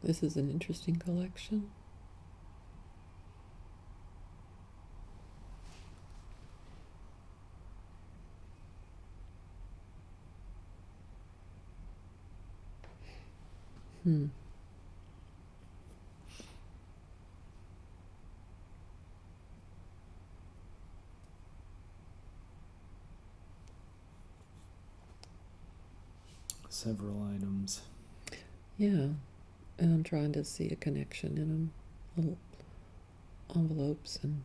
This is an interesting collection. Several items. Yeah, and I'm trying to see a connection in them. Little envelopes and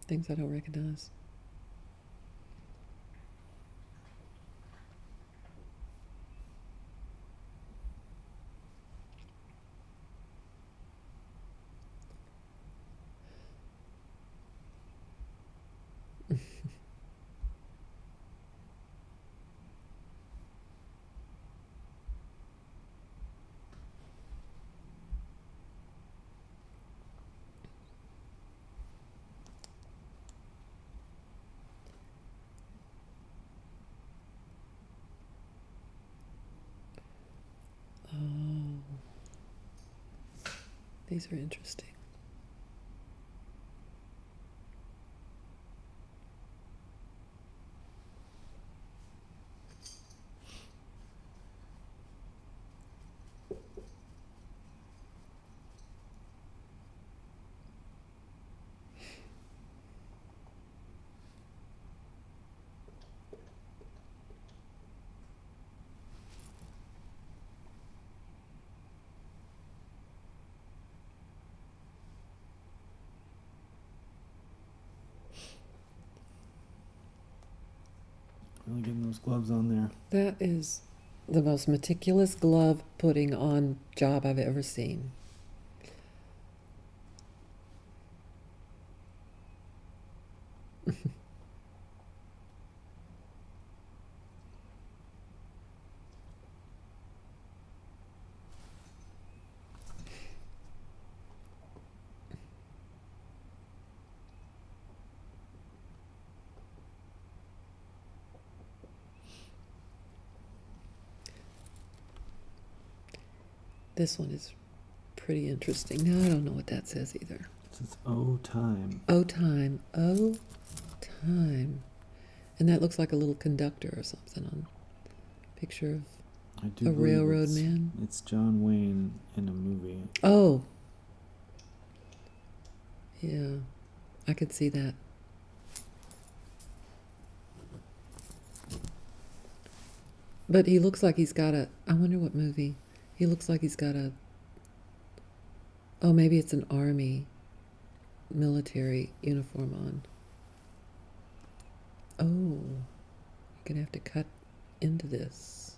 things I don't recognize. Oh, these are interesting. Really getting those gloves on there. That is the most meticulous glove putting on job I've ever seen. This one is pretty interesting. Now I don't know what that says either. It says "Oh time." Oh time. Oh time. And that looks like a little conductor or something on a picture of I do a believe railroad man. It's John Wayne in a movie. Oh. Yeah. I could see that. But he looks like he's got a, I wonder what movie. He looks like he's got a, oh, maybe it's an army military uniform on. Oh, you're going to have to cut into this.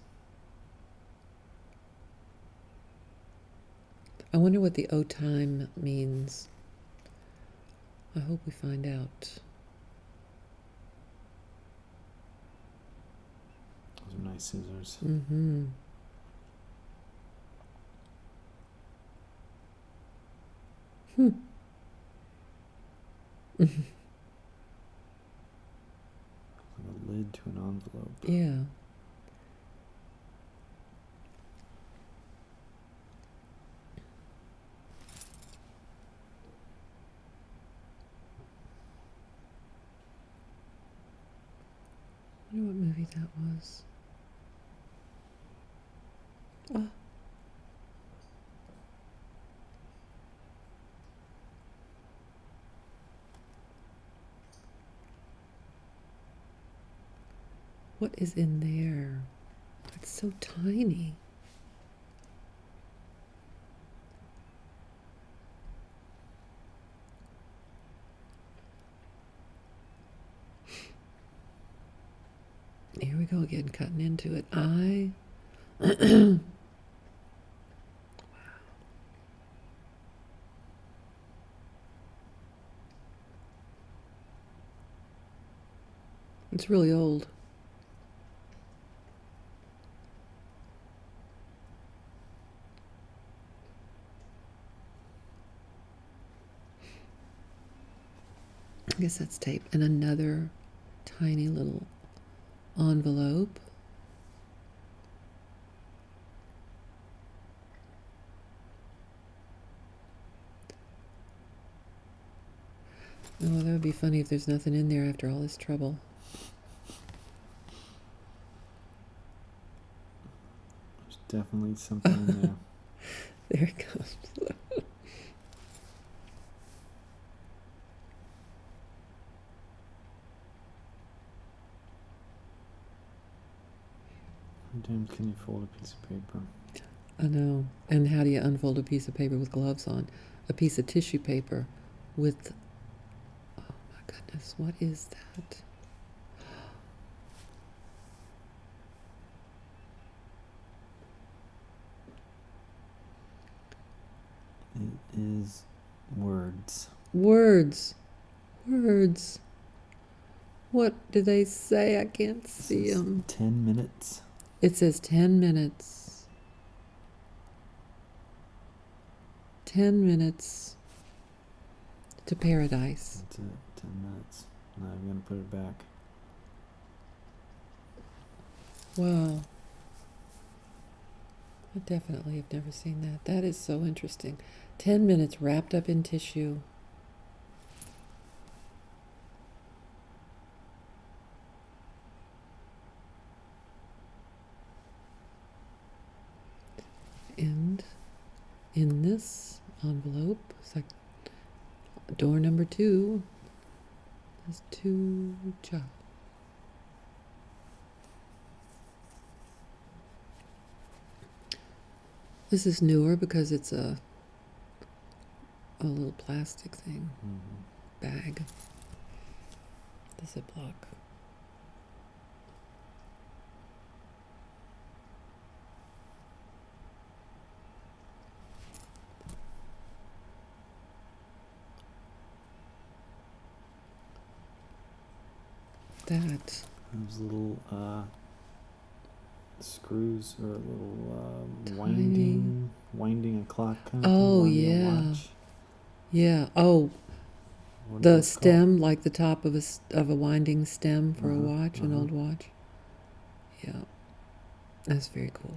I wonder what the O time means. I hope we find out. Those are nice scissors. Mm-hmm. Hmm. Like a lid to an envelope. Yeah. I wonder what movie that was. Oh. What is in there? It's so tiny. Here we go again, cutting into it. It's really old. I guess that's tape. And another tiny little envelope. would be funny if there's nothing in there after all this trouble. There's definitely something in there. There it comes. Sometimes can you fold a piece of paper? I know. And how do you unfold a piece of paper with gloves on? A piece of tissue paper with... Oh my goodness, what is that? It is words. Words. Words. What do they say? I can't see them. 10 minutes. It says 10 minutes. 10 minutes to paradise. That's it. 10 minutes. Now I'm going to put it back. Wow. I definitely have never seen that. That is so interesting. 10 minutes wrapped up in tissue. And in this envelope, it's like door number 2. There's 2 jobs. This is newer because it's a little plastic thing. Bag. The Ziploc. That. Those little screws or little Tiny. winding a clock kind of Oh, thing. Winding yeah. a watch. Yeah. Oh, What is the that called? stem, like the top of a winding stem for a Uh-huh, watch, an uh-huh. old watch. Yeah. That's very cool.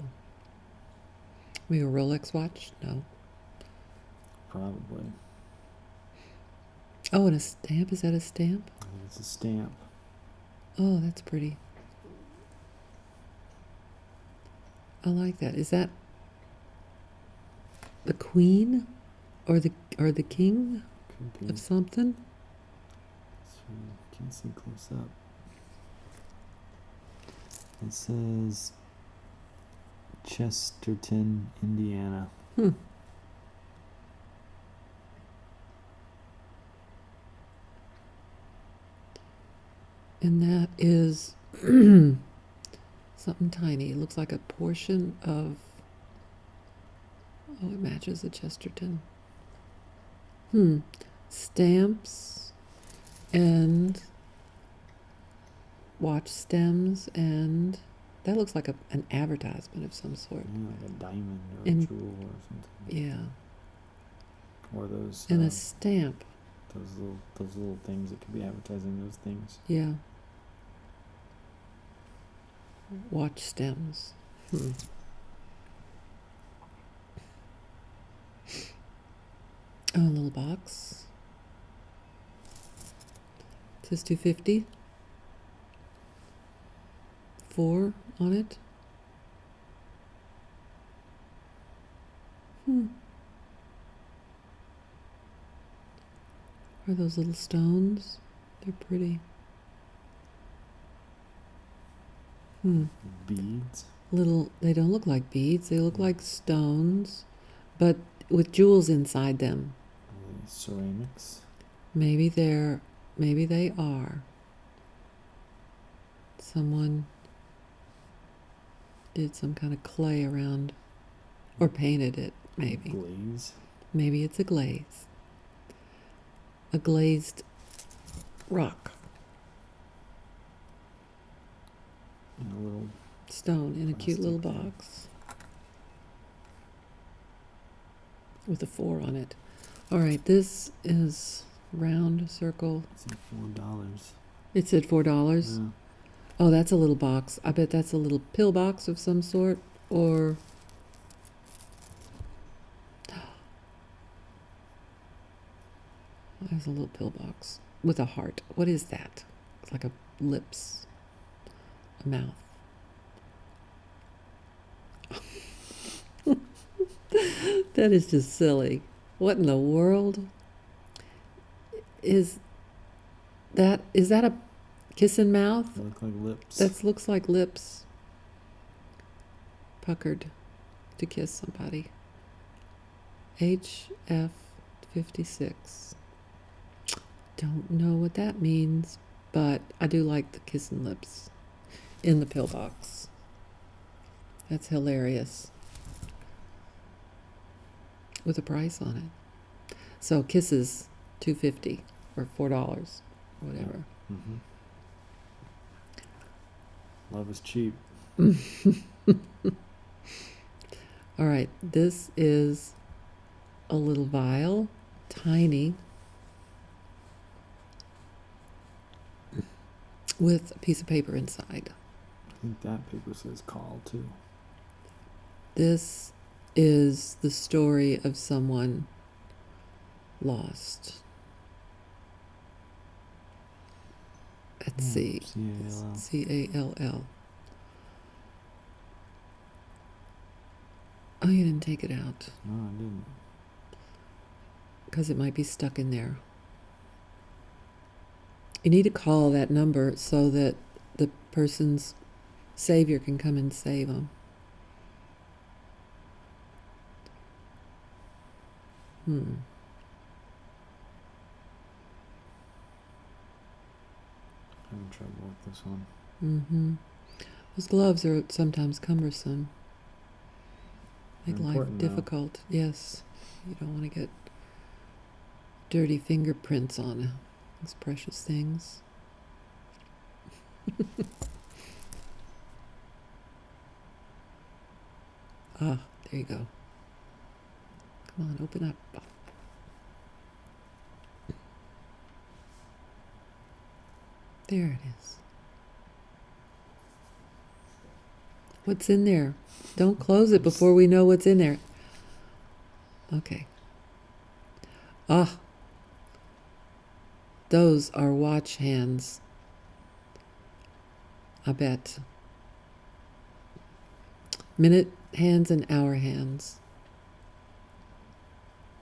Maybe a Rolex watch? No. Probably. Oh, and a stamp? Is that a stamp? I think it's a stamp. Oh, that's pretty. I like that. Is that the queen or the king Could be. of something? So, can't see close up. It says Chesterton, Indiana. And that is something tiny. It looks like a portion of... Oh, it matches the Chesterton. Stamps and watch stems, and that looks like an advertisement of some sort. Yeah, like a diamond or a And- jewel or something. Yeah. Or those And a stamp. those little things that could be advertising those things. Yeah. Watch stems. Oh, a little box. It says 250. 4 on it. Are those little stones? They're pretty. Beads. They don't look like beads. They look like stones, but with jewels inside them. Ceramics. Maybe they are. Someone did some kind of clay around, or painted it, maybe. Glaze. Maybe it's a glaze. A glazed rock. And a little Stone in a cute little Plastic thing. box. With a 4 on it. Alright, this is round circle. it's at $4. It said $4. Yeah. Oh, that's a little box. I bet that's a little pill box of some sort. Or... There's a little pill box. with a heart. What is that? It's like a lips, a mouth. That is just silly. What in the world is that? Is that a kissing mouth? They look like lips. That looks like lips puckered to kiss somebody. HF 56. Don't know what that means, but I do like the kissing lips in the pillbox. That's hilarious. With a price on it. So kisses $2.50 or $4, whatever. Mm-hmm. Love is cheap. All right, this is a little vial, tiny, with a piece of paper inside. I think that paper says call too. This is the story of someone lost. Let's see. C-A-L-L. C-A-L-L. Oh, you didn't take it out. No, I didn't. Because it might be stuck in there. You need to call that number so that the person's savior can come and save them. Having trouble with this one. Mm-hmm. Those gloves are sometimes cumbersome. Make They're life important, though. difficult. Yes. You don't want to get dirty fingerprints on those precious things. Ah, there you go. Come on, open up. There it is. What's in there? Don't close it before we know what's in there. Okay. Ah. Those are watch hands. I bet. Minute hands and hour hands.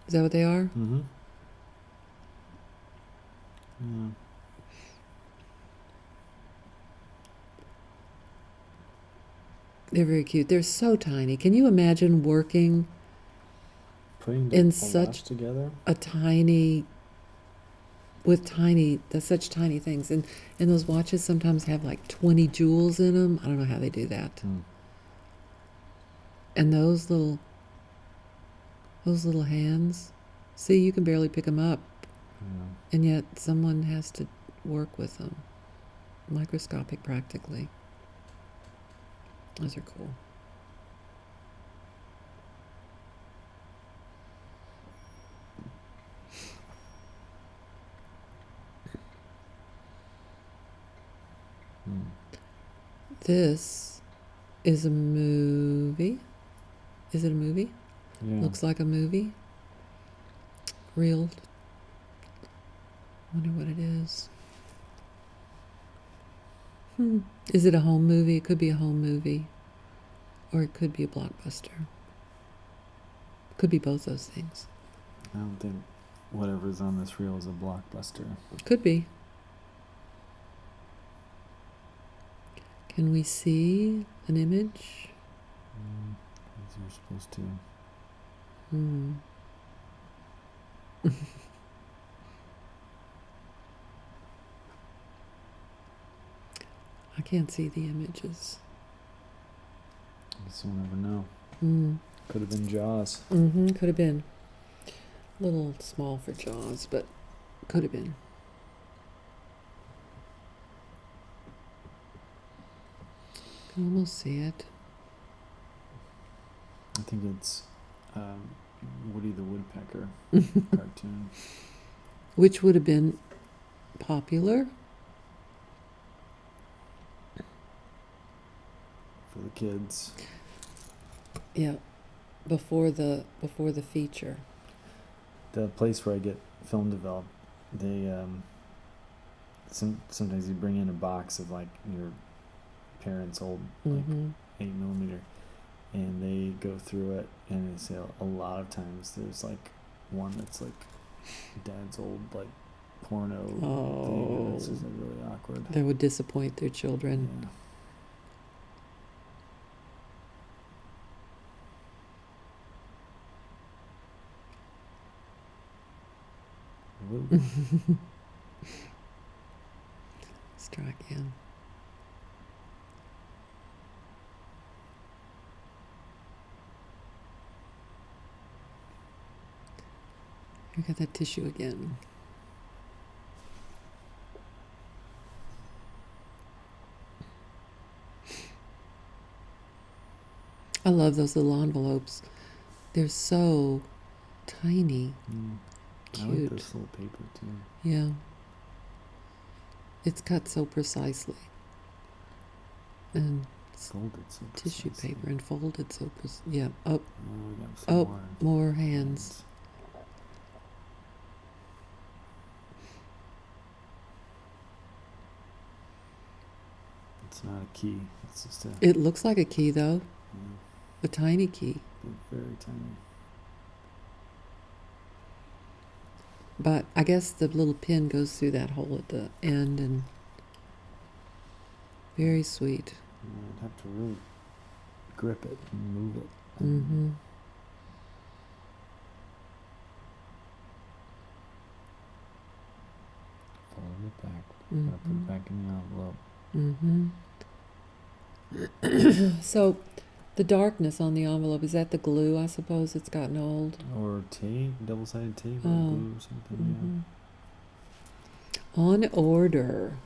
Is that what they are? Mm-hmm. Yeah. They're very cute. They're so tiny. Can you imagine working Putting in a such watch together? a tiny, with tiny, that's such tiny things. And those watches sometimes have like 20 jewels in them. I don't know how they do that. And those little hands, see, you can barely pick them up. Yeah. And yet someone has to work with them. Microscopic practically. Those are cool. This is a movie. Is it a movie? Yeah. Looks like a movie. Reeled. Wonder what it is. Is it a home movie? It could be a home movie. Or it could be a blockbuster. Could be both those things. I don't think whatever's on this reel is a blockbuster. Could be. Can we see an image? As you're supposed to. I can't see the images. I guess we'll never know. Could have been Jaws. Could have been. A little small for Jaws, but could have been. Can almost see it. I think it's Woody the Woodpecker cartoon. Which would have been popular. For the kids. Yeah. Before the feature. The place where I get film developed, they sometimes you bring in a box of like your parents' old like 8mm, and they go through it, and they say a lot of times there's like one that's like dad's old like porno thing, and it's just like really awkward. That would disappoint their children. Yeah. Let's try again. We got that tissue again. I love those little envelopes. They're so tiny. I like this little paper too. Yeah. It's cut so precisely. And folded so tissue precisely. paper and folded so yeah. Oh, we got some more hands. It's not a key. It's just a. It looks like a key though. Yeah. A tiny key. Very tiny. But I guess the little pin goes through that hole at the end, and very sweet. I'd have to really grip it and move it. Fold it back. Gotta put it back in the envelope. So, the darkness on the envelope, is that the glue? I suppose it's gotten old. Or tape, double-sided tape, or glue or something. Yeah. On order.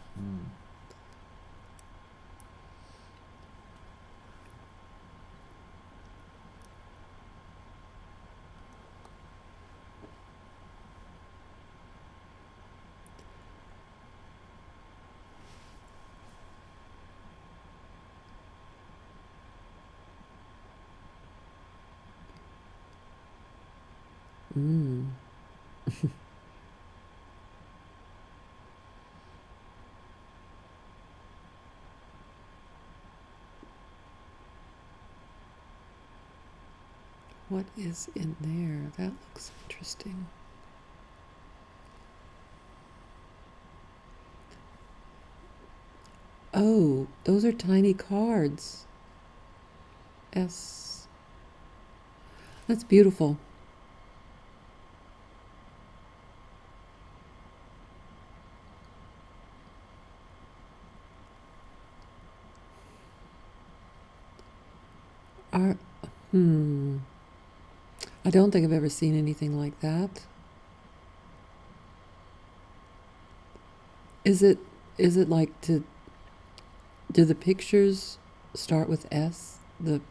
What is in there? That looks interesting. Oh, those are tiny cards. S. That's beautiful. I don't think I've ever seen anything like that. Is it like do the pictures start with S? The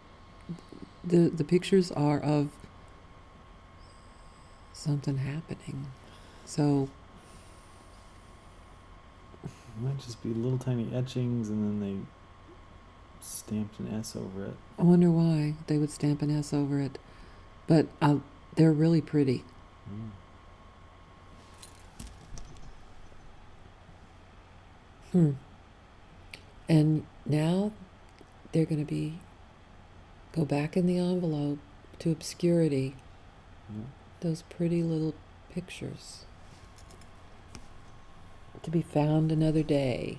pictures are of something happening. So it might just be little tiny etchings, and then they stamped an S over it. I wonder why they would stamp an S over it. But they're really pretty. And now they're going to go back in the envelope to obscurity. Those pretty little pictures. To be found another day.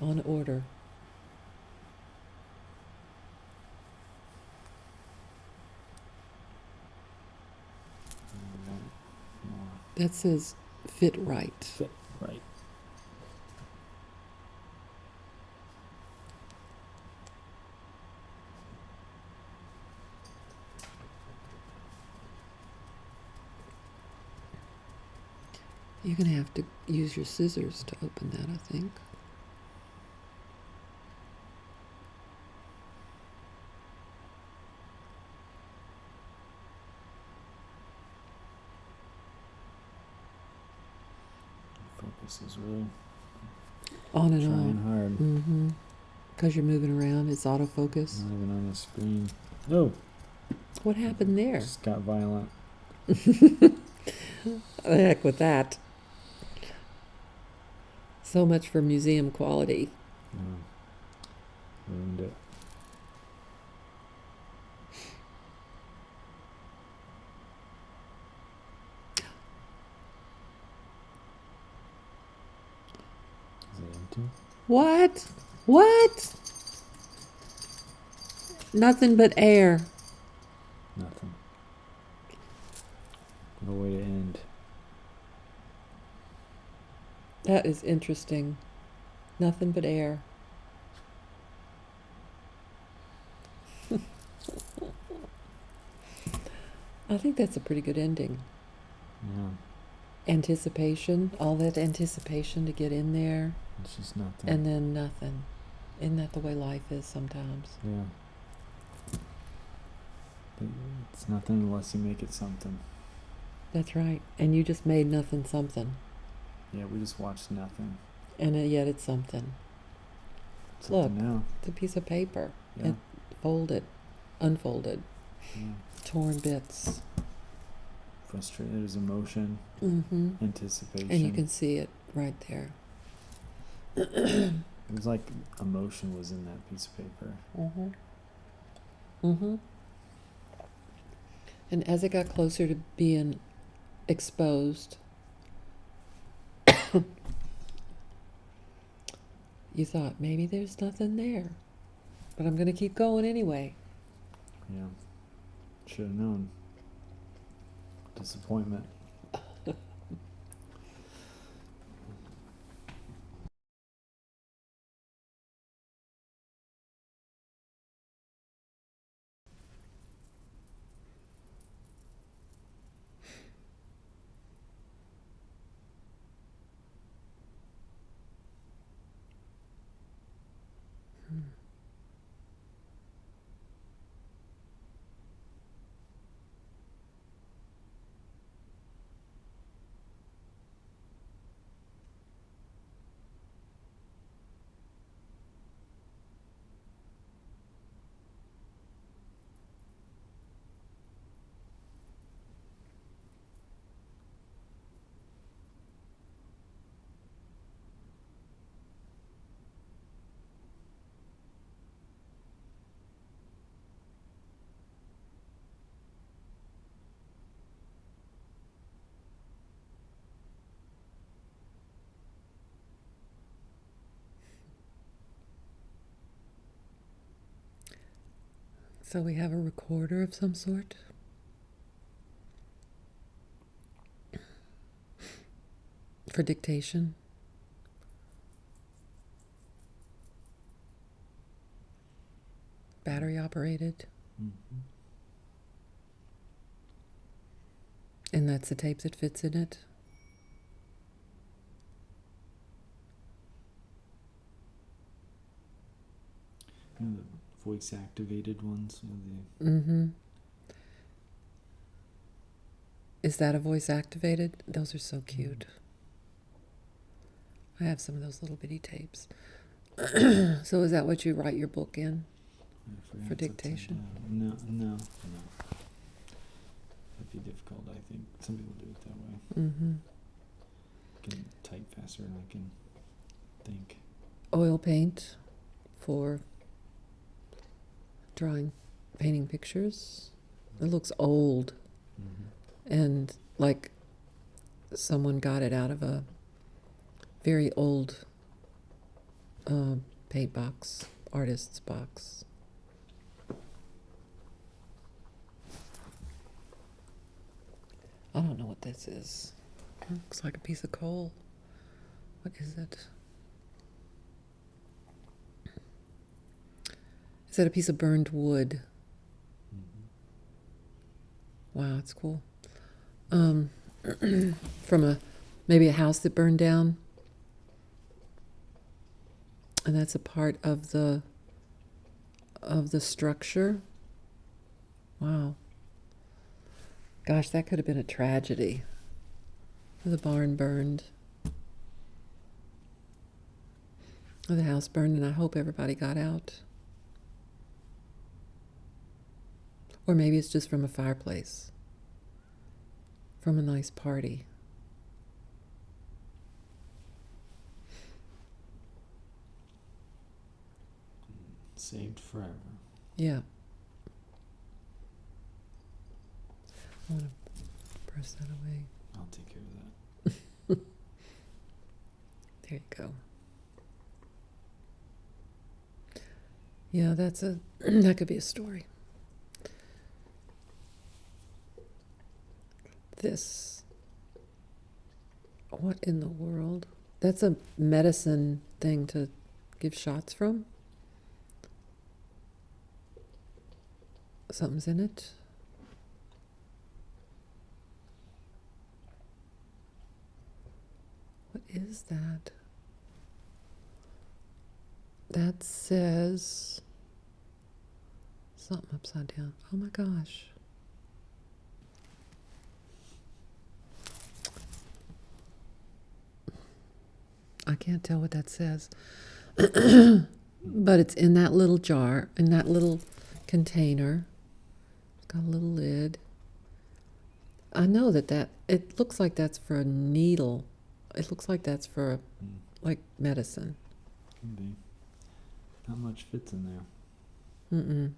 On order. That says fit right. Fit right. You're going to have to use your scissors to open that, I think. Focus is really on and trying on. hard. Because you're moving around, it's autofocus. Not even on the screen. Oh, What happened there? just got violent. The heck with that. So much for museum quality. Ruined it. Is it empty? What? What? Nothing but air. Nothing. No way to end. That is interesting. Nothing but air. I think that's a pretty good ending. Yeah. Anticipation, all that anticipation to get in there, It's just nothing. and then nothing. Isn't that the way life is sometimes? Yeah. But it's nothing unless you make it something. That's right. And you just made nothing something. Yeah, we just watched nothing. And yet it's something. Something Look. now. It's a piece of paper. Yeah. It folded, unfolded, Yeah. torn bits. Frustrated. There's emotion, Mm-hmm. anticipation. And you can see it right there. It was like emotion was in that piece of paper. Mm-hmm. Mm-hmm. And as it got closer to being exposed, you thought, maybe there's nothing there. But I'm going to keep going anyway. Yeah. Should have known. Disappointment. So we have a recorder of some sort. For dictation. Battery operated. Mm-hmm. And that's the tape that fits in it. You know, the voice activated ones. Mm-hmm. Is that a voice activated? Those are so cute. I have some of those little bitty tapes. So is that what you write your book in? For dictation? No. That'd be difficult, I think. Some people do it that way. Mm-hmm. I can type faster than I can think. Oil paint for drawing, painting pictures. It looks old. Mm-hmm. And like someone got it out of a very old paint box, artist's box. I don't know what this is. It looks like a piece of coal. What is it? Is that a piece of burned wood? Mm-hmm. Wow, it's cool. From maybe a house that burned down. And that's a part of the structure. Wow. Gosh, that could have been a tragedy. The barn burned. The house burned, and I hope everybody got out. Or maybe it's just from a fireplace, from a nice party. Saved forever. Yeah. I want to press that away. I'll take care of that. There you go. Yeah, that could be a story. This. What in the world? That's a medicine thing to give shots from? Something's in it. What is that? That says something upside down. Oh my gosh. I can't tell what that says. But it's in that little jar, in that little container. It's got a little lid. I know that it looks like that's for a needle. It looks like that's for like medicine. Could be. Not much fits in there. Mm-mm.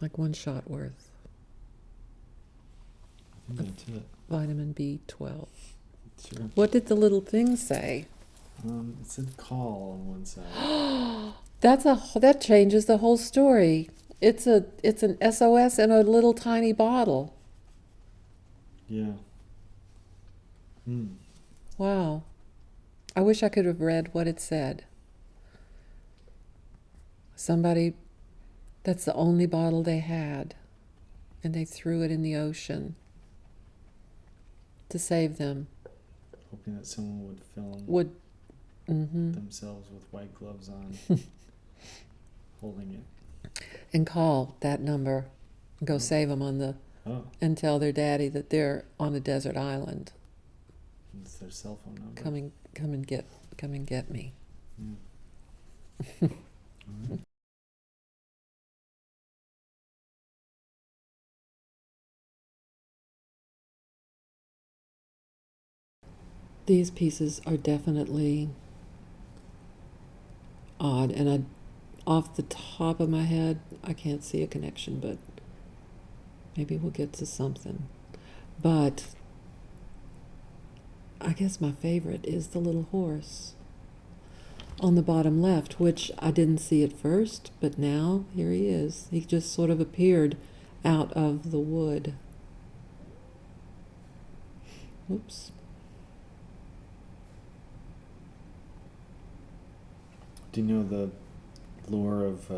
Like one shot worth. I think that's it. Vitamin B12. Sure. What did the little thing say? It said call on one side. That changes the whole story. It's an SOS in a little tiny bottle. Yeah. Wow. I wish I could have read what it said. Somebody, that's the only bottle they had, and they threw it in the ocean to save them. Hoping that someone would film themselves with white gloves on, holding it. And call that number, and go save them and tell their daddy that they're on a desert island. It's their cell phone number. Come and get me. All right. These pieces are definitely odd, and off the top of my head, I can't see a connection, but maybe we'll get to something. But I guess my favorite is the little horse on the bottom left, which I didn't see at first, but now here he is. He just sort of appeared out of the wood. Oops. Do you know the lore of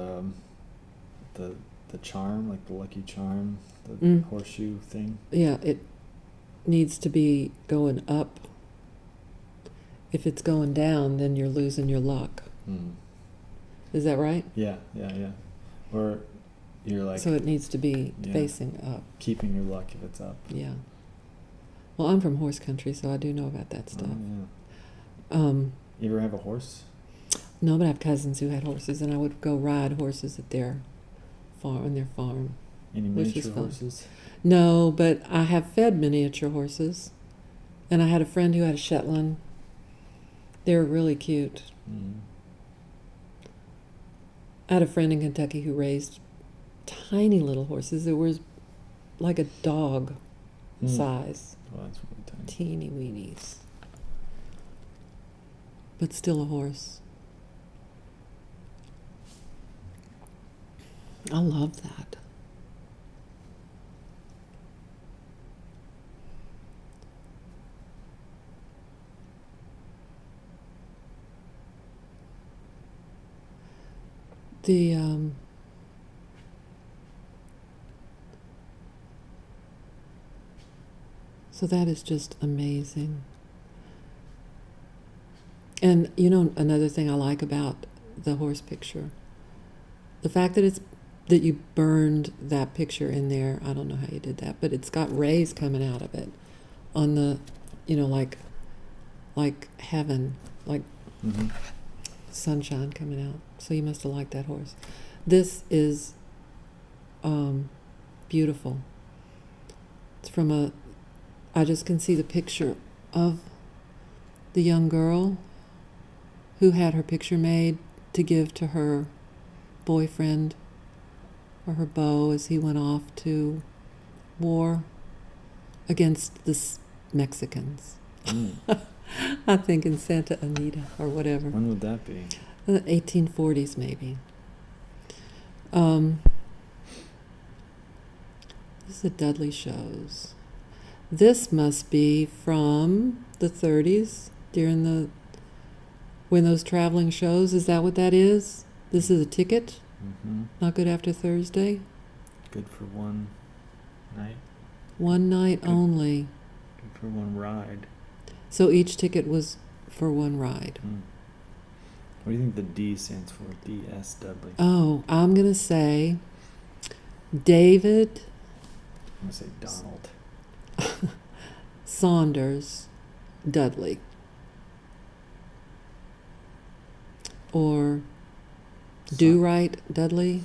the charm, like the lucky charm, the horseshoe thing? Yeah, it needs to be going up. If it's going down, then you're losing your luck. Is that right? Yeah. Or you're like... So it needs to be facing up. Keeping your luck if it's up. Yeah. Well, I'm from horse country, so I do know about that stuff. Oh, yeah. You ever have a horse? No, but I have cousins who had horses, and I would go ride horses at their farm. Any miniature horses? No, but I have fed miniature horses. And I had a friend who had a Shetland. They were really cute. I had a friend in Kentucky who raised tiny little horses that were like a dog size. Oh, that's really tiny. Teeny weenies. But still a horse. I love that. So that is just amazing. And you know, another thing I like about the horse picture, the fact that you burned that picture in there. I don't know how you did that, but it's got rays coming out of it on the, like heaven, like sunshine coming out. So you must have liked that horse. This is beautiful. It's from I just can see the picture of the young girl who had her picture made to give to her boyfriend or her beau as he went off to war against the Mexicans. I think in Santa Anita or whatever. When would that be? 1840s maybe. This is the Dudley shows. This must be from the 30s during when those traveling shows. Is that what that is? This is a ticket? Mm-hmm. Not good after Thursday? Good for one night. One night only. Good for one ride. So each ticket was for one ride. What do you think the D stands for? D.S. Dudley. Oh, I'm going to say David I'm going to say Donald. Saunders Dudley. Or Do-Right Dudley.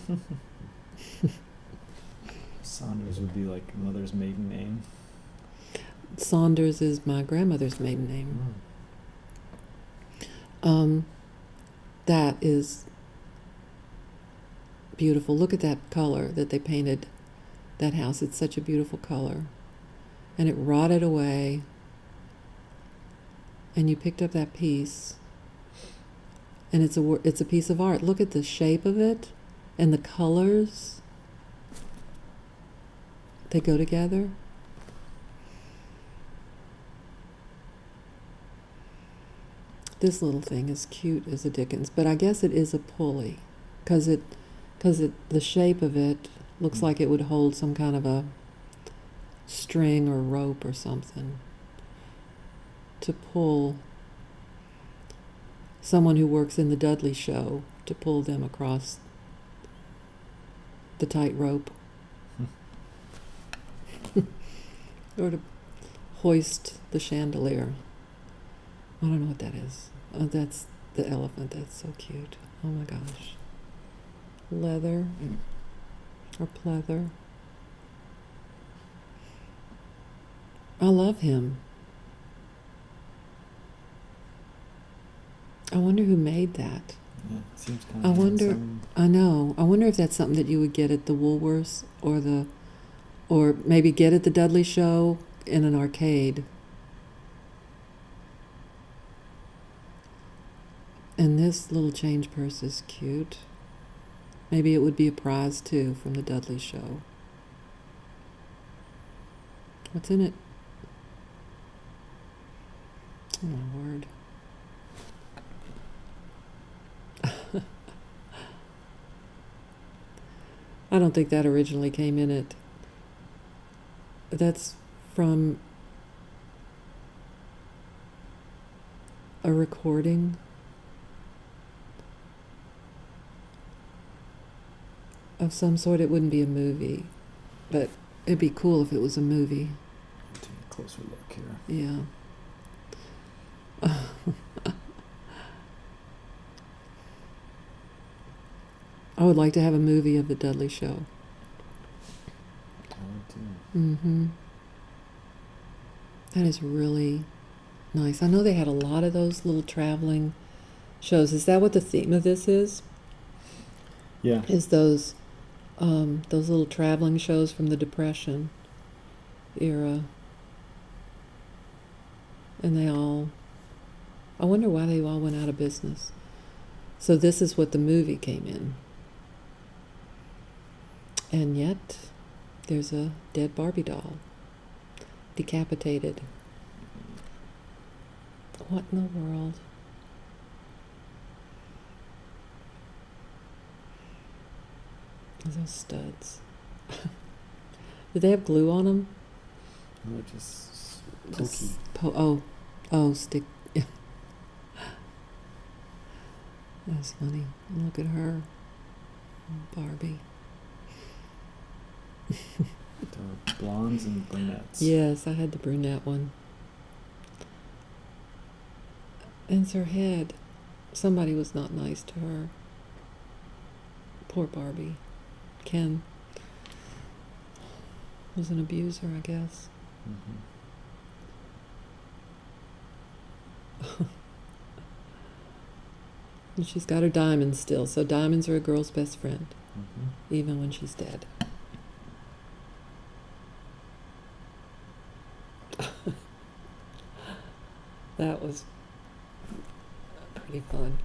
Saunders would be like mother's maiden name. Saunders is my grandmother's maiden name. That is beautiful. Look at that color that they painted that house. It's such a beautiful color. And it rotted away. And you picked up that piece. And it's a piece of art. Look at the shape of it and the colors. They go together. This little thing is cute as a dickens, but I guess it is a pulley, because the shape of it looks like it would hold some kind of a string or rope or something to pull someone who works in the Dudley show, to pull them across the tightrope. Or to hoist the chandelier. I don't know what that is. Oh, that's the elephant. That's so cute. Oh my gosh. Leather or pleather. I love him. I wonder who made that. Yeah, it seems kind I of wonder. handsome. I know. I wonder if that's something that you would get at the Woolworths or maybe get at the Dudley show in an arcade. And this little change purse is cute. Maybe it would be a prize too from the Dudley show. What's in it? Oh my word. I don't think that originally came in it. That's from a recording of some sort. It wouldn't be a movie, but it'd be cool if it was a movie. Take a closer look here. Yeah. I would like to have a movie of the Dudley show. I would too. Mm-hmm. That is really nice. I know they had a lot of those little traveling shows. Is that what the theme of this is? Yeah. Is those little traveling shows from the Depression era? And I wonder why they all went out of business. So this is what the movie came in. And yet, there's a dead Barbie doll. Decapitated. What in the world? Those studs. Did they have glue on them? No, just pokey. Stick. Yeah. That's funny. Look at her. Barbie. There are blondes and brunettes. Yes, I had the brunette one. And it's her head. Somebody was not nice to her. Poor Barbie. Ken was an abuser, I guess. And she's got her diamonds still, so diamonds are a girl's best friend, even when she's dead. That was pretty fun.